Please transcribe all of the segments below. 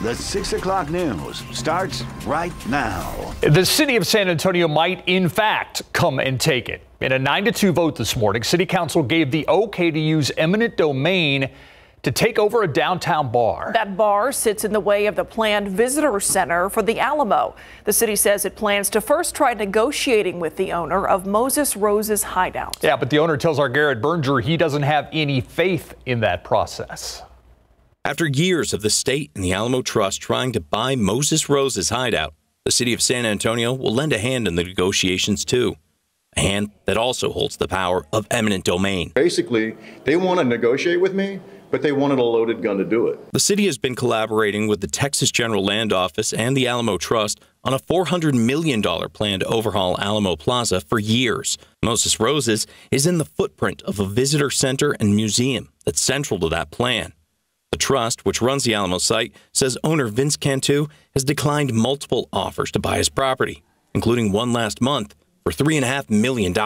The 6 o'clock news starts right now. The city of San Antonio might, in fact, come and take it. In a 9-2 vote this morning, City Council gave the okay to use eminent domain to take over a downtown bar. That bar sits in the way of the planned visitor center for the Alamo. The city says it plans to first try negotiating with the owner of Moses Rose's Hideout. Yeah, but the owner tells our Garrett Berger he doesn't have any faith in that process. After years of the state and the Alamo Trust trying to buy Moses Rose's Hideout, the city of San Antonio will lend a hand in the negotiations too. A hand that also holds the power of eminent domain. Basically, they want to negotiate with me, but they wanted a loaded gun to do it. The city has been collaborating with the Texas General Land Office and the Alamo Trust on a $400 million plan to overhaul Alamo Plaza for years. Moses Rose's is in the footprint of a visitor center and museum that's central to that plan. The trust, which runs the Alamo site, says owner Vince Cantu has declined multiple offers to buy his property, including one last month for $3.5 million.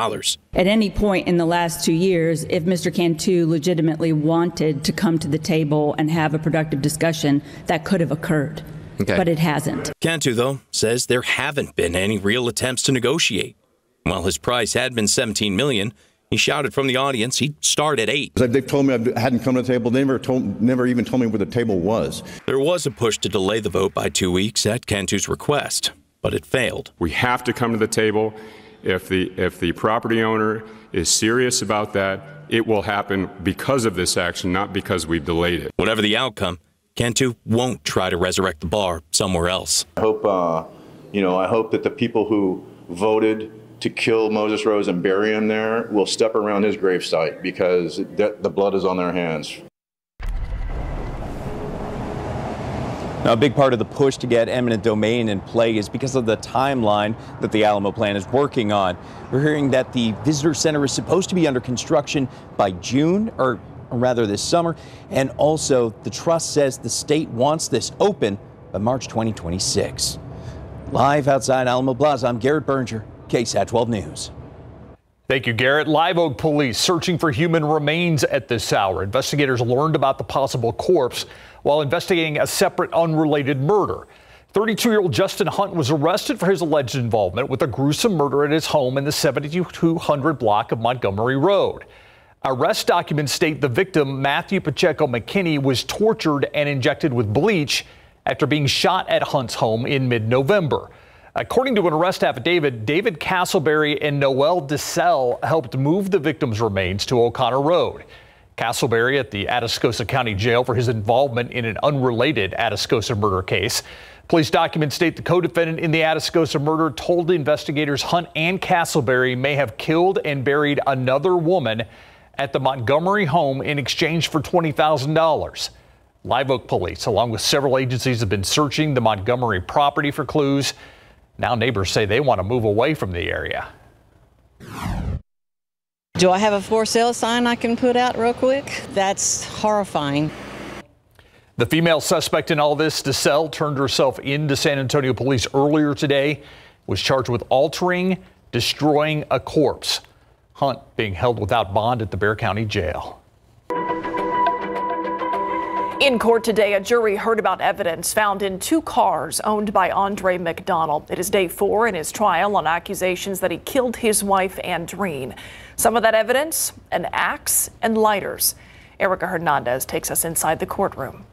At any point in the last 2 years, if Mr. Cantu legitimately wanted to come to the table and have a productive discussion, that could have occurred. Okay. But it hasn't. Cantu, though, says there haven't been any real attempts to negotiate. While his price had been $17 million, he shouted from the audience he'd start at $8. They've told me I hadn't come to the table. They never even told me where the table was. There was a push to delay the vote by 2 weeks at Cantu's request, but it failed. We have to come to the table. If the property owner is serious about that, it will happen because of this action, not because we've delayed it. Whatever the outcome, Cantu won't try to resurrect the bar somewhere else. I hope, I hope that the people who voted to kill Moses Rose and bury him there will step around his gravesite, because the blood is on their hands. Now, a big part of the push to get eminent domain in play is because of the timeline that the Alamo plan is working on. We're hearing that the visitor center is supposed to be under construction by June, or rather this summer. And also, the trust says the state wants this open by March 2026. Live outside Alamo Plaza, I'm Garrett Berger, KSAT 12 News. Thank you, Garrett. Live Oak police searching for human remains at this hour. Investigators learned about the possible corpse while investigating a separate unrelated murder. 32-year-old Justin Hunt was arrested for his alleged involvement with a gruesome murder at his home in the 7200 block of Montgomery Road. Arrest documents state the victim, Matthew Pacheco McKinney, was tortured and injected with bleach after being shot at Hunt's home in mid-November. According to an arrest affidavit, David Castleberry and Noel DeSalle helped move the victim's remains to O'Connor Road. Castleberry at the Atascosa County Jail for his involvement in an unrelated Atascosa murder case. Police documents state the co-defendant in the Atascosa murder told investigators Hunt and Castleberry may have killed and buried another woman at the Montgomery home in exchange for $20,000. Live Oak police, along with several agencies, have been searching the Montgomery property for clues. Now neighbors say they want to move away from the area. Do I have a for sale sign I can put out real quick? That's horrifying. The female suspect in all this, DeSalle, turned herself into San Antonio police earlier today, was charged with altering, destroying a corpse. Hunt being held without bond at the Bexar County Jail. In court today, a jury heard about evidence found in 2 cars owned by Andre McDonald. It is day 4 in his trial on accusations that he killed his wife, Andreen. Some of that evidence, an axe and lighters. Erica Hernandez takes us inside the courtroom.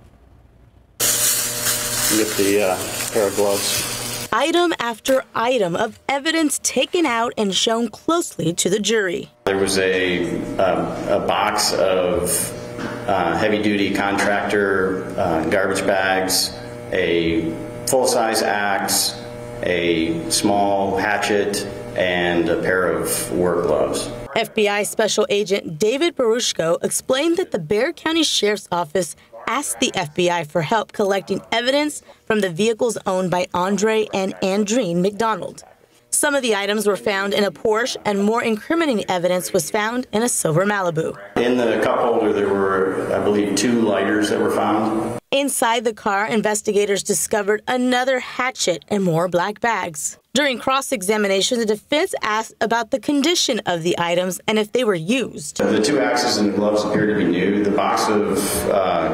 Get the pair of gloves. Item after item of evidence taken out and shown closely to the jury. There was a box of heavy-duty contractor garbage bags, a full-size axe, a small hatchet, and a pair of work gloves. FBI Special Agent David Barushko explained that the Bexar County Sheriff's Office asked the FBI for help collecting evidence from the vehicles owned by Andre and Andreen McDonald. Some of the items were found in a Porsche, and more incriminating evidence was found in a silver Malibu. In the cup holder, there were, I believe, 2 lighters that were found. Inside the car, investigators discovered another hatchet and more black bags. During cross-examination, the defense asked about the condition of the items and if they were used. The 2 axes and gloves appear to be new. The box of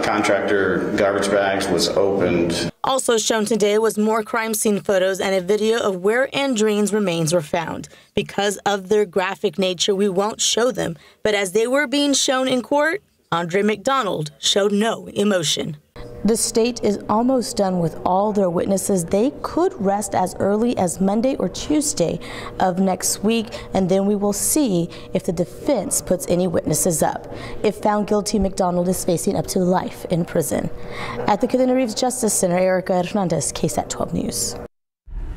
contractor garbage bags was opened. Also shown today was more crime scene photos and a video of where Andreen's remains were found. Because of their graphic nature, we won't show them, but as they were being shown in court, Andre McDonald showed no emotion. The state is almost done with all their witnesses. They could rest as early as Monday or Tuesday of next week, and then we will see if the defense puts any witnesses up. If found guilty, McDonald is facing up to life in prison. At the Cadena Reeves Justice Center, Erica Hernandez, KSAT 12 News.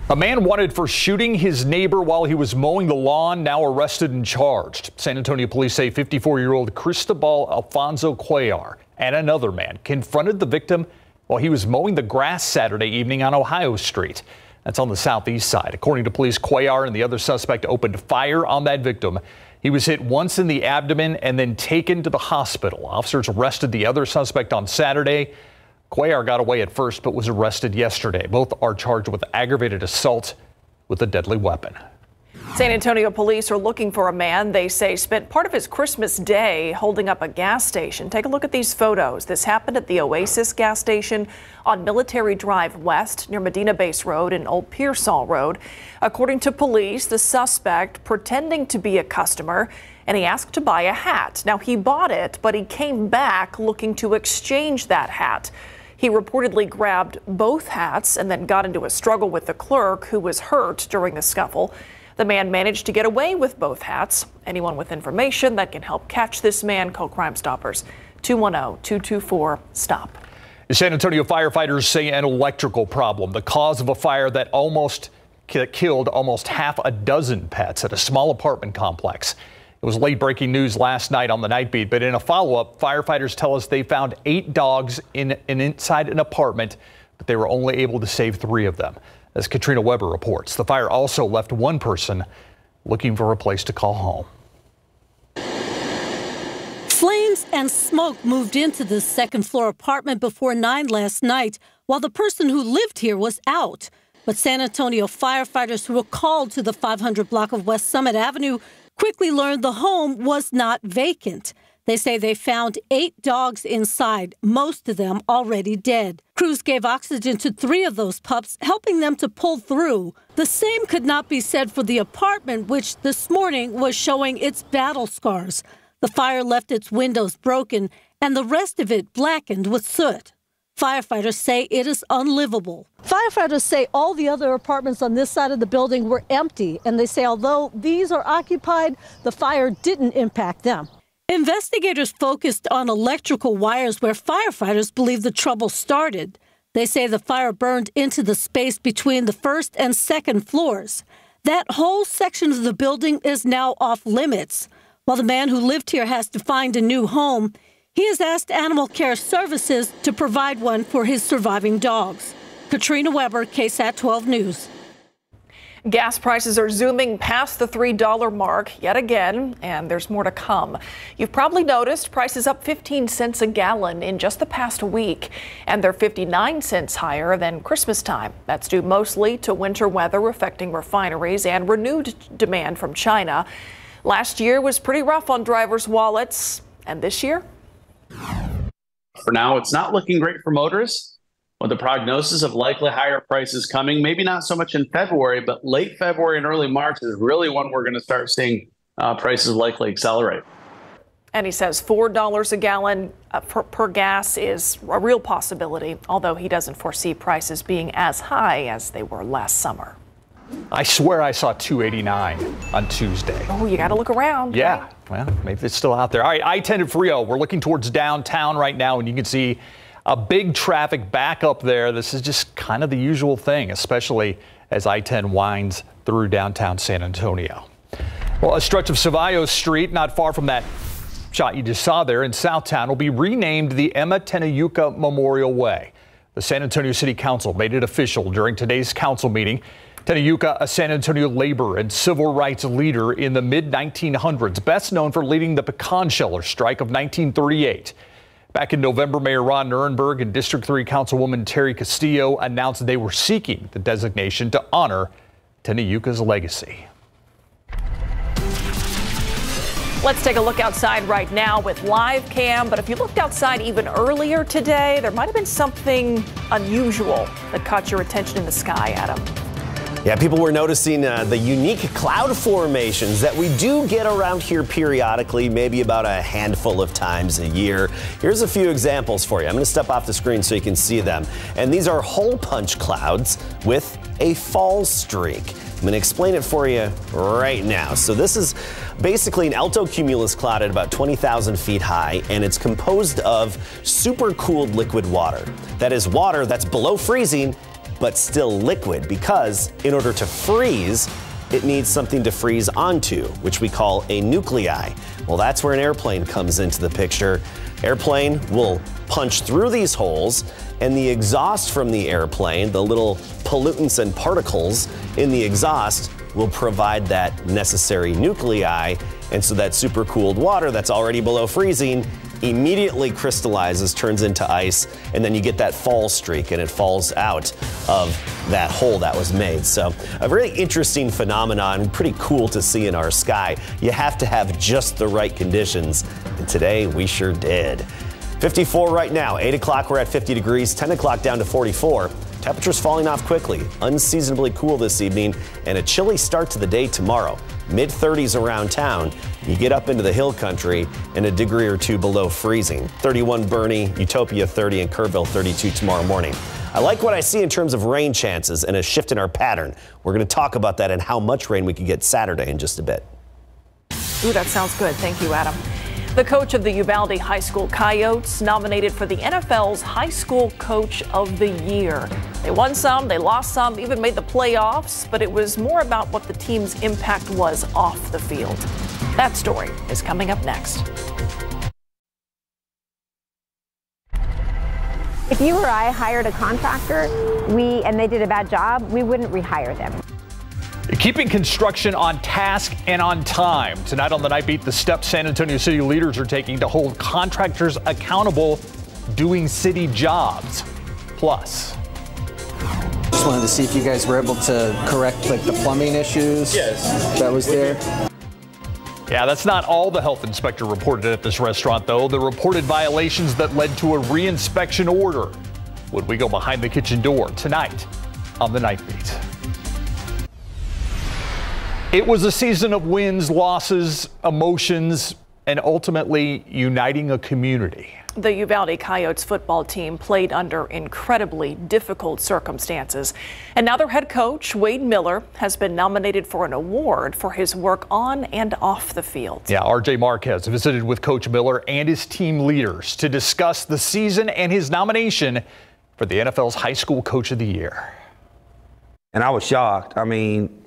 A man wanted for shooting his neighbor while he was mowing the lawn, now arrested and charged. San Antonio police say 54-year-old Cristobal Alfonso Cuellar and another man confronted the victim while he was mowing the grass Saturday evening on Ohio Street. That's on the southeast side. According to police, Cuellar and the other suspect opened fire on that victim. He was hit once in the abdomen and then taken to the hospital. Officers arrested the other suspect on Saturday. Cuellar got away at first but was arrested yesterday. Both are charged with aggravated assault with a deadly weapon. San Antonio police are looking for a man they say spent part of his Christmas day holding up a gas station. Take a look at these photos. This happened at the Oasis gas station on Military Drive West near Medina Base Road and Old Pearsall Road. According to police, the suspect pretending to be a customer, and he asked to buy a hat. Now, he bought it, but he came back looking to exchange that hat. He reportedly grabbed both hats and then got into a struggle with the clerk, who was hurt during the scuffle. The man managed to get away with both hats. Anyone with information that can help catch this man, call Crime Stoppers 210-224-STOP. The San Antonio firefighters say an electrical problem, the cause of a fire that killed almost half a dozen pets at a small apartment complex. It was late breaking news last night on the Night Beat, but in a follow-up, firefighters tell us they found 8 dogs inside an apartment, but they were only able to save 3 of them. As Katrina Weber reports, the fire also left one person looking for a place to call home. Flames and smoke moved into the second-floor apartment before 9 last night, while the person who lived here was out. But San Antonio firefighters who were called to the 500 block of West Summit Avenue quickly learned the home was not vacant. They say they found 8 dogs inside, most of them already dead. Crews gave oxygen to 3 of those pups, helping them to pull through. The same could not be said for the apartment, which this morning was showing its battle scars. The fire left its windows broken and the rest of it blackened with soot. Firefighters say it is unlivable. Firefighters say all the other apartments on this side of the building were empty, and they say although these are occupied, the fire didn't impact them. Investigators focused on electrical wires where firefighters believe the trouble started. They say the fire burned into the space between the first and second floors. That whole section of the building is now off limits. While the man who lived here has to find a new home, he has asked Animal Care Services to provide one for his surviving dogs. Katrina Weber, KSAT 12 News. Gas prices are zooming past the $3 mark yet again, and there's more to come. You've probably noticed prices up 15 cents a gallon in just the past week, and they're 59 cents higher than Christmas time. That's due mostly to winter weather affecting refineries and renewed demand from China. Last year was pretty rough on drivers' wallets, and this year? For now, it's not looking great for motorists, with the prognosis of likely higher prices coming, maybe not so much in February, but late February and early March is really when we're going to start seeing prices likely accelerate. And he says $4 a gallon per gas is a real possibility, although he doesn't foresee prices being as high as they were last summer. I swear I saw $2.89 on Tuesday. Oh, you got to look around. Yeah, right? Well, maybe it's still out there. All right, I-10 at Frio. We're looking towards downtown right now, and you can see a big traffic back up there. This is just kind of the usual thing, especially as I-10 winds through downtown San Antonio. Well, a stretch of Cevallos Street, not far from that shot you just saw there in Southtown, will be renamed the Emma Tenayuka Memorial Way. The San Antonio City Council made it official during today's council meeting. Tenayuka, a San Antonio labor and civil rights leader in the mid-1900s, best known for leading the pecan sheller strike of 1938. Back in November, Mayor Ron Nirenberg and District 3 Councilwoman Terry Castillo announced they were seeking the designation to honor Tenayuka's legacy. Let's take a look outside right now with live cam. But if you looked outside even earlier today, there might have been something unusual that caught your attention in the sky, Adam. Yeah, people were noticing the unique cloud formations that we do get around here periodically, maybe about a handful of times a year. Here's a few examples for you. I'm going to step off the screen so you can see them. And these are hole punch clouds with a fall streak. I'm going to explain it for you right now. So this is basically an altocumulus cloud at about 20,000 feet high, and it's composed of supercooled liquid water. That is water that's below freezing, but still liquid, because in order to freeze, it needs something to freeze onto, which we call a nuclei. Well, that's where an airplane comes into the picture. Airplane will punch through these holes, and the exhaust from the airplane, the little pollutants and particles in the exhaust, will provide that necessary nuclei. And so that supercooled water that's already below freezing immediately crystallizes, turns into ice, and then you get that fall streak, and it falls out of that hole that was made. So a very interesting phenomenon, pretty cool to see in our sky. You have to have just the right conditions, and today we sure did. 54 right now, 8 o'clock we're at 50 degrees, 10 o'clock down to 44. Temperatures falling off quickly, unseasonably cool this evening, and a chilly start to the day tomorrow. Mid-30s around town. You get up into the hill country and a degree or two below freezing. 31 Bernie, Utopia 30, and Kerrville 32 tomorrow morning. I like what I see in terms of rain chances and a shift in our pattern. We're going to talk about that and how much rain we could get Saturday in just a bit. Ooh, that sounds good. Thank you, Adam. The coach of the Uvalde High School Coyotes nominated for the NFL's High School Coach of the Year. They won some, they lost some, even made the playoffs, but it was more about what the team's impact was off the field. That story is coming up next. If you or I hired a contractor and they did a bad job, we wouldn't rehire them. Keeping construction on task and on time. Tonight on the Night Beat, the steps San Antonio city leaders are taking to hold contractors accountable doing city jobs. Plus, just wanted to see if you guys were able to correct the plumbing issues that was there. Yeah, that's not all the health inspector reported at this restaurant, though. The reported violations that led to a reinspection order. Would we go behind the kitchen door tonight on the Night Beat? It was a season of wins, losses, emotions, and ultimately uniting a community. The Uvalde Coyotes football team played under incredibly difficult circumstances. And now their head coach, Wade Miller, has been nominated for an award for his work on and off the field. Yeah, RJ Marquez visited with Coach Miller and his team leaders to discuss the season and his nomination for the NFL's High School Coach of the Year. And I was shocked. I mean,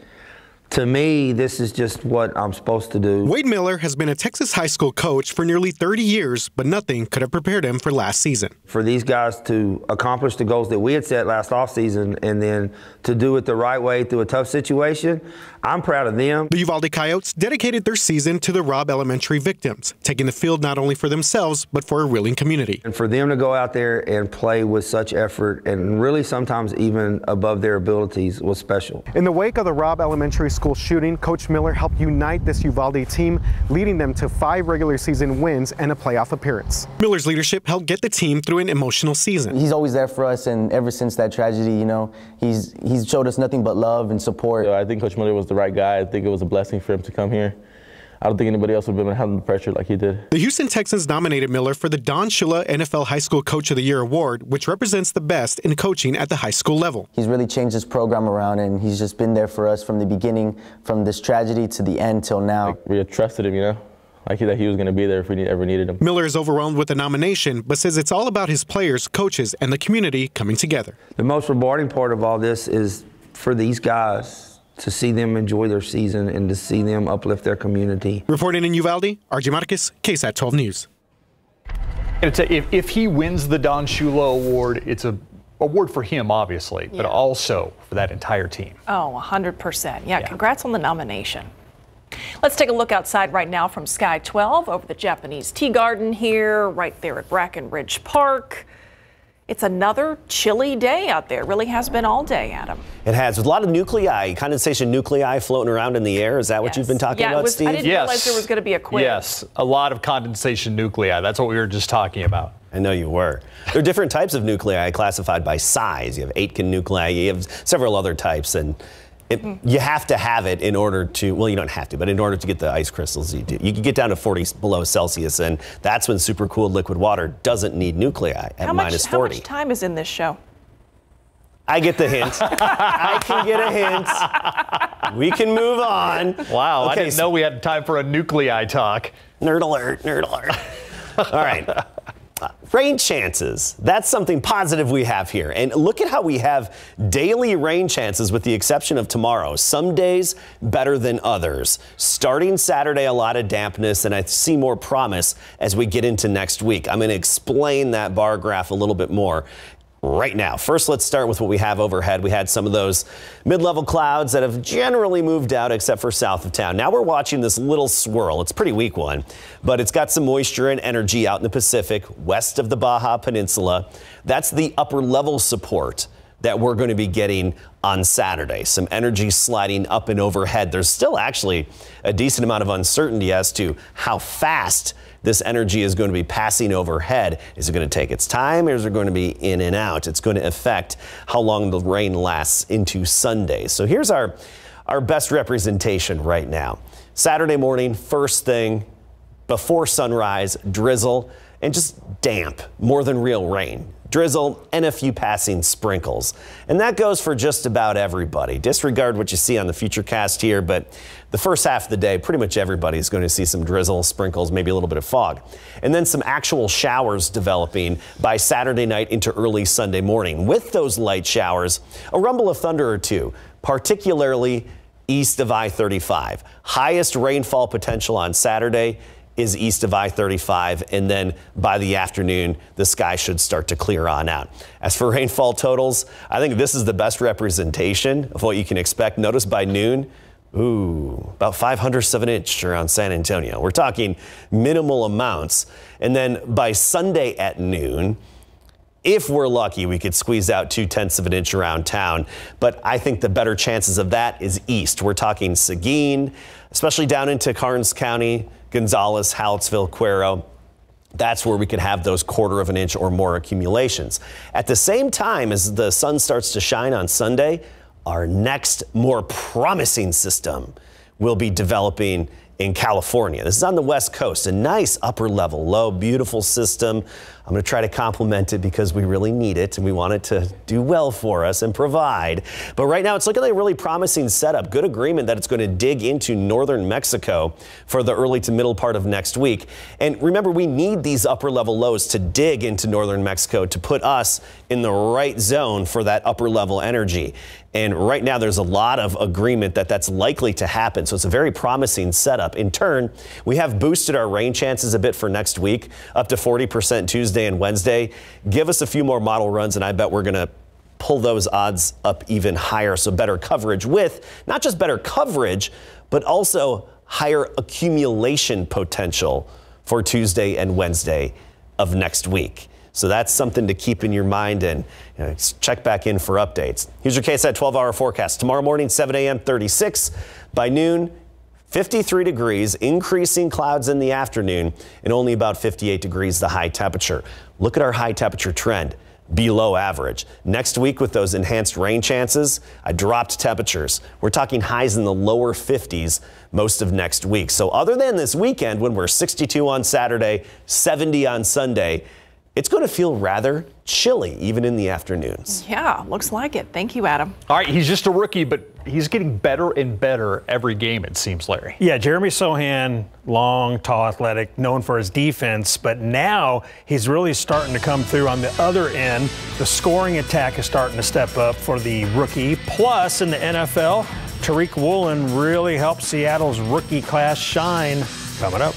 to me, this is just what I'm supposed to do. Wade Miller has been a Texas high school coach for nearly 30 years, but nothing could have prepared him for last season. For these guys to accomplish the goals that we had set last offseason and then to do it the right way through a tough situation, I'm proud of them. The Uvalde Coyotes dedicated their season to the Robb Elementary victims, taking the field not only for themselves, but for a willing community. And for them to go out there and play with such effort and really sometimes even above their abilities was special. In the wake of the Robb Elementary School shooting, Coach Miller helped unite this Uvalde team, leading them to 5 regular season wins and a playoff appearance. Miller's leadership helped get the team through an emotional season. He's always there for us, and ever since that tragedy, you know, he's showed us nothing but love and support. I think Coach Miller was the right guy. I think it was a blessing for him to come here. I don't think anybody else would have been handling the pressure like he did. The Houston Texans nominated Miller for the Don Shula NFL High School Coach of the Year award, which represents the best in coaching at the high school level. He's really changed his program around, and he's just been there for us from the beginning, from this tragedy to the end till now. We had trusted him, you know, like that he was going to be there if we ever needed him. Miller is overwhelmed with the nomination, but says it's all about his players, coaches, and the community coming together. The most rewarding part of all this is for these guys to see them enjoy their season and to see them uplift their community. Reporting in Uvalde, RJ Marquez, KSAT 12 News. If he wins the Don Shula Award, it's an award for him, obviously, but also for that entire team. Oh, 100%. Yeah, congrats on the nomination. Let's take a look outside right now from Sky 12 over the Japanese Tea Garden here, right there at Brackenridge Park. It's another chilly day out there. It really has been all day, Adam. It has, with a lot of nuclei, condensation nuclei floating around in the air. Is that what you've been talking about, Steve? I didn't realize there was going to be a quiz. Yes, a lot of condensation nuclei. That's what we were just talking about. I know you were. There are different types of nuclei classified by size. You have Aitken nuclei, you have several other types, and you have to have it in order to, well, you don't have to, but in order to get the ice crystals, you do. You can get down to 40 below Celsius, and that's when supercooled liquid water doesn't need nuclei at -40. How much time is in this show? I get the hint. I can get a hint. We can move on. Wow, okay, I didn't know we had time for a nuclei talk. Nerd alert, nerd alert. All right. Rain chances. That's something positive we have here. And look at how we have daily rain chances with the exception of tomorrow. Some days better than others. Starting Saturday, a lot of dampness, and I see more promise as we get into next week. I'm going to explain that bar graph a little bit more right now. First, let's start with what we have overhead. We had some of those mid-level clouds that have generally moved out except for south of town. Now we're watching this little swirl. It's a pretty weak one, but it's got some moisture and energy out in the Pacific west of the Baja Peninsula. That's the upper level support that we're going to be getting on Saturday. Some energy sliding up and overhead. There's still actually a decent amount of uncertainty as to how fast this energy is going to be passing overhead. Is it going to take its time, or is it going to be in and out? It's going to affect how long the rain lasts into Sunday. So here's our best representation right now. Saturday morning, first thing, before sunrise, drizzle and just damp, more than real rain. Drizzle and a few passing sprinkles. And that goes for just about everybody. Disregard what you see on the Futurecast here, but the first half of the day, pretty much everybody is going to see some drizzle, sprinkles, maybe a little bit of fog. And then some actual showers developing by Saturday night into early Sunday morning. With those light showers, a rumble of thunder or two, particularly east of I-35. Highest rainfall potential on Saturday is east of I-35, and then by the afternoon, the sky should start to clear on out. As for rainfall totals, I think this is the best representation of what you can expect. Notice by noon, about 5/100 of an inch around San Antonio. We're talking minimal amounts. And then by Sunday at noon, if we're lucky, we could squeeze out 2/10 of an inch around town. But I think the better chances of that is east. We're talking Seguin, especially down into Karnes County, Gonzales, Hallettsville, Cuero. That's where we could have those 1/4 of an inch or more accumulations. At the same time as the sun starts to shine on Sunday, our next more promising system will be developing in California. This is on the West Coast, a nice upper level low, beautiful system. I'm going to try to complement it because we really need it and we want it to do well for us and provide. But right now it's looking like a really promising setup. Good agreement that it's going to dig into northern Mexico for the early to middle part of next week. And remember, we need these upper level lows to dig into northern Mexico to put us in the right zone for that upper level energy. And right now there's a lot of agreement that that's likely to happen. So it's a very promising setup. In turn, we have boosted our rain chances a bit for next week, up to 40% Tuesday and Wednesday. Give us a few more model runs and I bet we're going to pull those odds up even higher. So better coverage with not just better coverage, but also higher accumulation potential for Tuesday and Wednesday of next week. So that's something to keep in your mind and check back in for updates. Here's your KSAT 12-hour forecast. Tomorrow morning, 7 a.m., 36. By noon, 53 degrees, increasing clouds in the afternoon, and only about 58 degrees the high temperature. Look at our high temperature trend, below average. Next week with those enhanced rain chances, I dropped temperatures. We're talking highs in the lower 50s most of next week. So other than this weekend when we're 62 on Saturday, 70 on Sunday, it's going to feel rather chilly, even in the afternoons. Yeah, looks like it. Thank you, Adam. All right, he's just a rookie, but he's getting better and better every game, it seems, Larry. Yeah, Jeremy Sohan, long, tall, athletic, known for his defense, but now he's really starting to come through on the other end. The scoring attack is starting to step up for the rookie. Plus, in the NFL, Tariq Woolen really helped Seattle's rookie class shine. Coming up.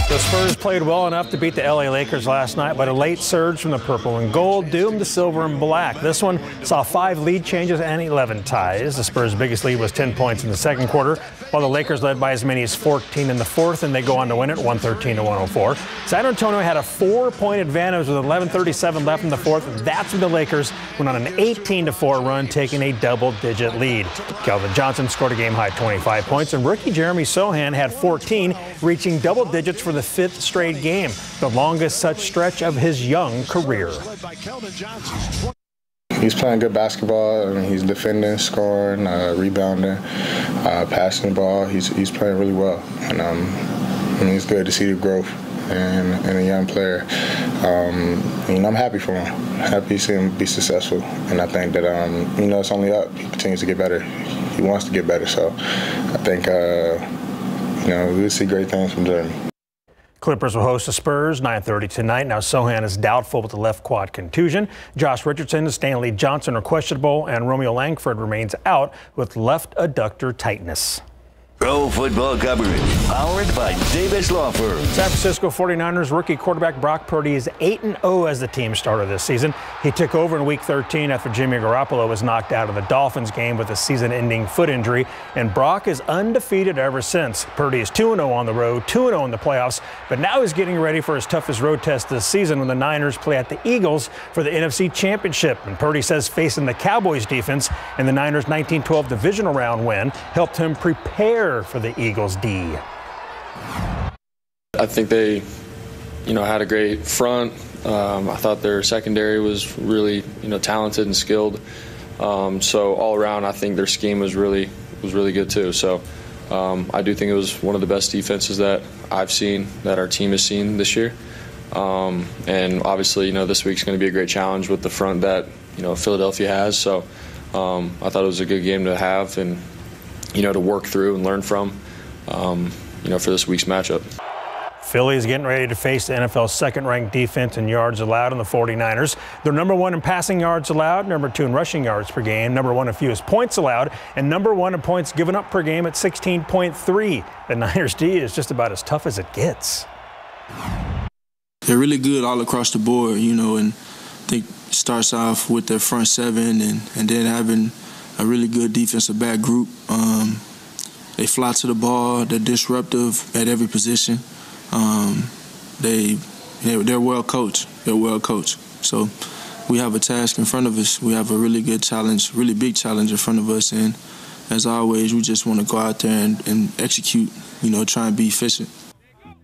The Spurs played well enough to beat the LA Lakers last night, but a late surge from the purple and gold doomed the silver and black. This one saw 5 lead changes and 11 ties. The Spurs' biggest lead was 10 points in the second quarter. while the Lakers led by as many as 14 in the fourth, and they go on to win it 113-104. San Antonio had a 4-point advantage with 11:37 left in the fourth. That's when the Lakers went on an 18-4 run, taking a double-digit lead. Kelvin Johnson scored a game-high 25 points, and rookie Jeremy Sohan had 14, reaching double digits for the 5th straight game, the longest such stretch of his young career. He's playing good basketball. He's defending, scoring, rebounding, passing the ball. He's playing really well, and it's good to see the growth in a young player. I'm happy for him. Happy to see him be successful, and I think that it's only up. He continues to get better. He wants to get better, so I think we'll see great things from Jeremy. Clippers will host the Spurs 9:30 tonight. Now Sohan is doubtful with the left quad contusion. Josh Richardson and Stanley Johnson are questionable, and Romeo Langford remains out with left adductor tightness. Pro football coverage, powered by Davis Law Firm. San Francisco 49ers rookie quarterback Brock Purdy is 8-0 as the team starter this season. He took over in Week 13 after Jimmy Garoppolo was knocked out of the Dolphins game with a season-ending foot injury, and Brock is undefeated ever since. Purdy is 2-0 on the road, 2-0 in the playoffs, but now he's getting ready for his toughest road test this season when the Niners play at the Eagles for the NFC Championship. And Purdy says facing the Cowboys defense in the Niners' 1912 divisional round win helped him prepare for the Eagles D. I think they, had a great front. I thought their secondary was really, talented and skilled. So all around, I think their scheme was really good too. So I do think it was one of the best defenses that I've seen, that our team has seen this year. And obviously, this week's going to be a great challenge with the front that Philadelphia has. So I thought it was a good game to have and to work through and learn from, for this week's matchup. Philly is getting ready to face the NFL's second-ranked defense in yards allowed in the 49ers. They're number 1 in passing yards allowed, number 2 in rushing yards per game, number 1 in fewest points allowed, and number 1 in points given up per game at 16.3. The Niners D is just about as tough as it gets. They're really good all across the board, and I think it starts off with their front seven and then having a really good defensive back group. They fly to the ball. They're disruptive at every position. They're well coached. So we have a task in front of us. We have a really good challenge, really big challenge in front of us. And as always, we just want to go out there and execute, try and be efficient.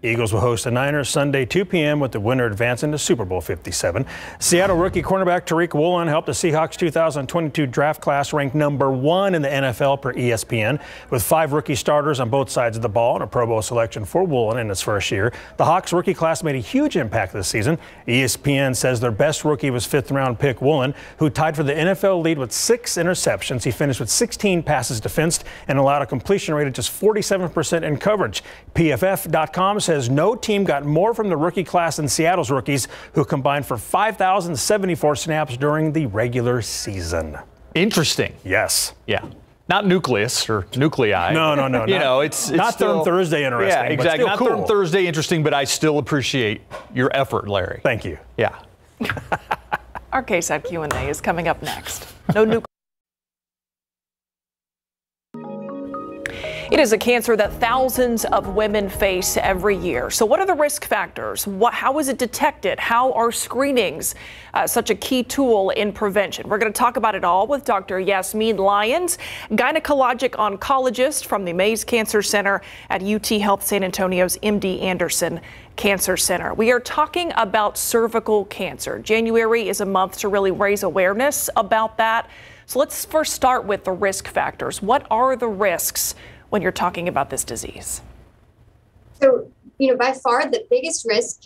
Eagles will host the Niners Sunday 2 p.m. with the winner advancing to Super Bowl 57. Seattle rookie cornerback Tariq Woolen helped the Seahawks 2022 draft class ranked number 1 in the NFL per ESPN. With 5 rookie starters on both sides of the ball and a Pro Bowl selection for Woolen in his first year, the Hawks rookie class made a huge impact this season. ESPN says their best rookie was 5th-round pick Woolen, who tied for the NFL lead with 6 interceptions. He finished with 16 passes defensed and allowed a completion rate of just 47% in coverage. PFF.com says no team got more from the rookie class than Seattle's rookies, who combined for 5,074 snaps during the regular season. Interesting. Yes. Yeah. Not nucleus or nuclei. No. It's not still, Third Thursday interesting. Yeah, exactly. But still not cool. Third Thursday interesting, but I still appreciate your effort, Larry. Thank you. Yeah. Our KSAT Q&A is coming up next. No nucleus. It is a cancer that thousands of women face every year. So what are the risk factors? How is it detected? How are screenings such a key tool in prevention? We're going to talk about it all with Dr. Yasmin Lyons, gynecologic oncologist from the Mays Cancer Center at UT Health San Antonio's MD Anderson Cancer Center. We are talking about cervical cancer. January is a month to really raise awareness about that. So let's first start with the risk factors. What are the risks when you're talking about this disease? So, by far the biggest risk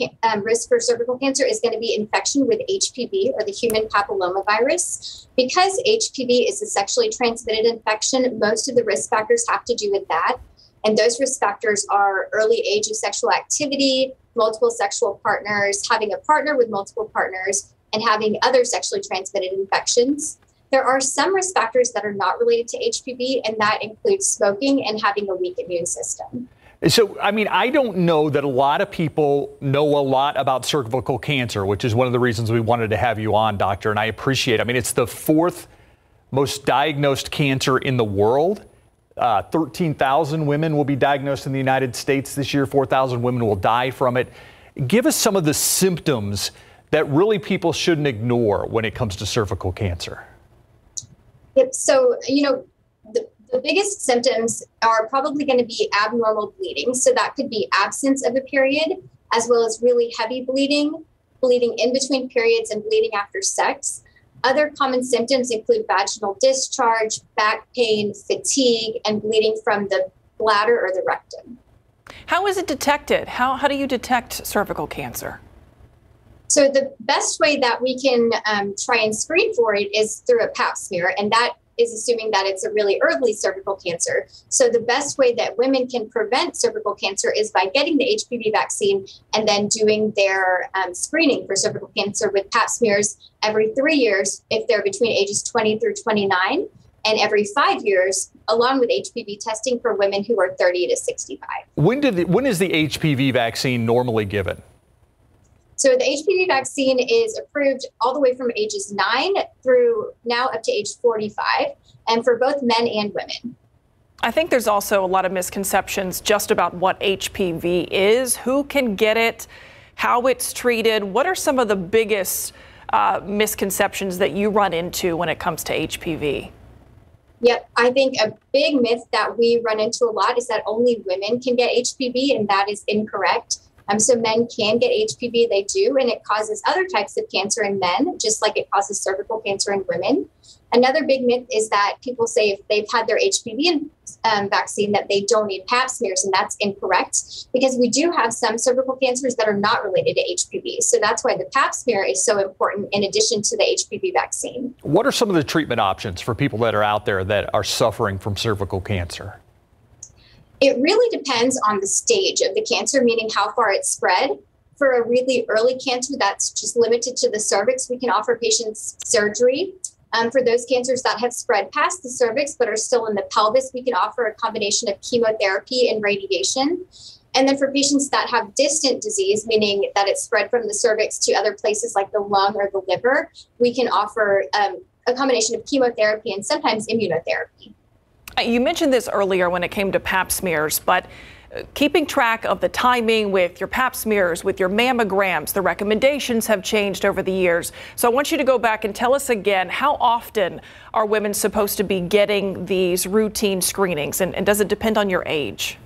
for cervical cancer is going to be infection with HPV, or the human papillomavirus. Because HPV is a sexually transmitted infection, most of the risk factors have to do with that. And those risk factors are early age of sexual activity, multiple sexual partners, having a partner with multiple partners, and having other sexually transmitted infections. There are some risk factors that are not related to HPV, and that includes smoking and having a weak immune system. So, I don't know that a lot of people know a lot about cervical cancer, which is one of the reasons we wanted to have you on, doctor, and I appreciate it. It's the 4th most diagnosed cancer in the world. 13,000 women will be diagnosed in the United States this year. 4,000 women will die from it. Give us some of the symptoms that really people shouldn't ignore when it comes to cervical cancer. Yep. So, the biggest symptoms are probably going to be abnormal bleeding. So that could be absence of a period, as well as really heavy bleeding, bleeding in between periods, and bleeding after sex. Other common symptoms include vaginal discharge, back pain, fatigue, and bleeding from the bladder or the rectum. How is it detected? How do you detect cervical cancer? So the best way that we can try and screen for it is through a pap smear, and that is assuming that it's a really early cervical cancer. So the best way that women can prevent cervical cancer is by getting the HPV vaccine and then doing their screening for cervical cancer with pap smears every 3 years if they're between ages 20 through 29, and every 5 years, along with HPV testing for women who are 30 to 65. When is the HPV vaccine normally given? So the HPV vaccine is approved all the way from ages 9 through now up to age 45, and for both men and women. I think there's also a lot of misconceptions just about what HPV is, who can get it, how it's treated. What are some of the biggest misconceptions that you run into when it comes to HPV? Yep, I think a big myth that we run into a lot is that only women can get HPV, and that is incorrect. So men can get HPV, they do, and it causes other types of cancer in men, just like it causes cervical cancer in women. Another big myth is that people say if they've had their HPV vaccine that they don't need pap smears, and that's incorrect because we do have some cervical cancers that are not related to HPV. So that's why the pap smear is so important in addition to the HPV vaccine. What are some of the treatment options for people that are out there that are suffering from cervical cancer? It really depends on the stage of the cancer, meaning how far it's spread. For a really early cancer that's just limited to the cervix, we can offer patients surgery. For those cancers that have spread past the cervix but are still in the pelvis, we can offer a combination of chemotherapy and radiation. And then for patients that have distant disease, meaning that it's spread from the cervix to other places like the lung or the liver, we can offer a combination of chemotherapy and sometimes immunotherapy. You mentioned this earlier when it came to pap smears, but keeping track of the timing with your pap smears, with your mammograms, the recommendations have changed over the years. So I want you to go back and tell us again, how often are women supposed to be getting these routine screenings, and does it depend on your age?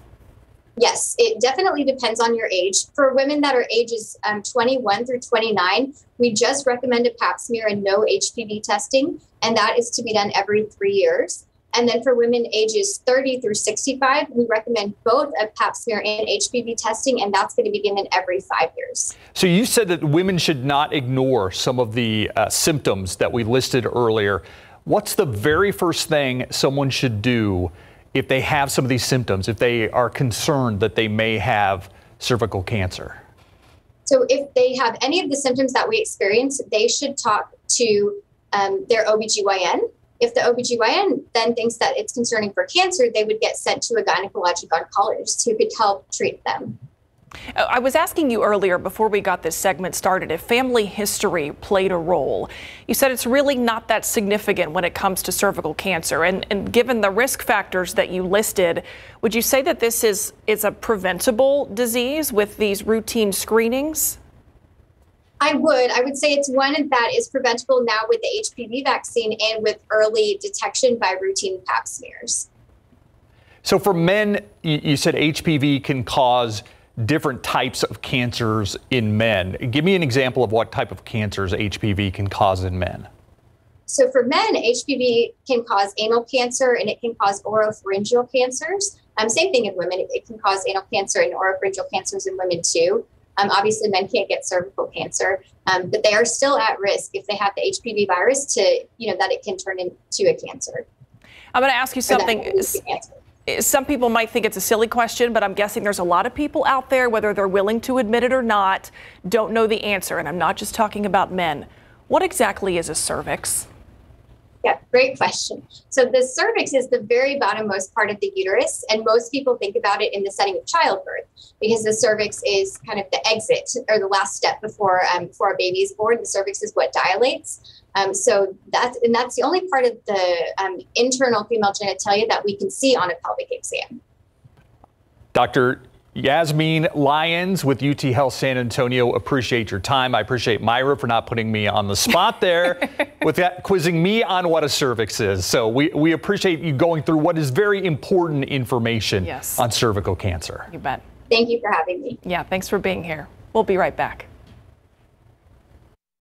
Yes, it definitely depends on your age. For women that are ages 21 through 29, we just recommend a pap smear and no HPV testing, and that is to be done every 3 years. And then for women ages 30 through 65, we recommend both a pap smear and HPV testing, and that's going to be given every 5 years. So you said that women should not ignore some of the symptoms that we listed earlier. What's the very first thing someone should do if they have some of these symptoms, if they are concerned that they may have cervical cancer? So if they have any of the symptoms that we experience, they should talk to their OBGYN. If the OBGYN then thinks that it's concerning for cancer, they would get sent to a gynecologic oncologist who could help treat them. I was asking you earlier before we got this segment started if family history played a role. You said it's really not that significant when it comes to cervical cancer. And given the risk factors that you listed, would you say that this is a preventable disease with these routine screenings? I would say it's one that is preventable now with the HPV vaccine and with early detection by routine pap smears. So for men, you said HPV can cause different types of cancers in men. Give me an example of what type of cancers HPV can cause in men. So for men, HPV can cause anal cancer and it can cause oropharyngeal cancers. Same thing in women. It can cause anal cancer and oropharyngeal cancers in women too. Obviously, men can't get cervical cancer, but they are still at risk if they have the HPV virus that it can turn into a cancer. I'm going to ask you something. Some people might think it's a silly question, but I'm guessing there's a lot of people out there, whether they're willing to admit it or not, don't know the answer. And I'm not just talking about men. What exactly is a cervix? Yeah, great question. So the cervix is the very bottommost part of the uterus, and most people think about it in the setting of childbirth because the cervix is kind of the exit or the last step before a baby is born. The cervix is what dilates. So that's the only part of the internal female genitalia that we can see on a pelvic exam. Dr. Yasmin Lyons with UT Health San Antonio, appreciate your time. I appreciate Myra for not putting me on the spot there with that, quizzing me on what a cervix is. So we appreciate you going through what is very important information on cervical cancer. You bet. Thank you for having me. Yeah, thanks for being here. We'll be right back.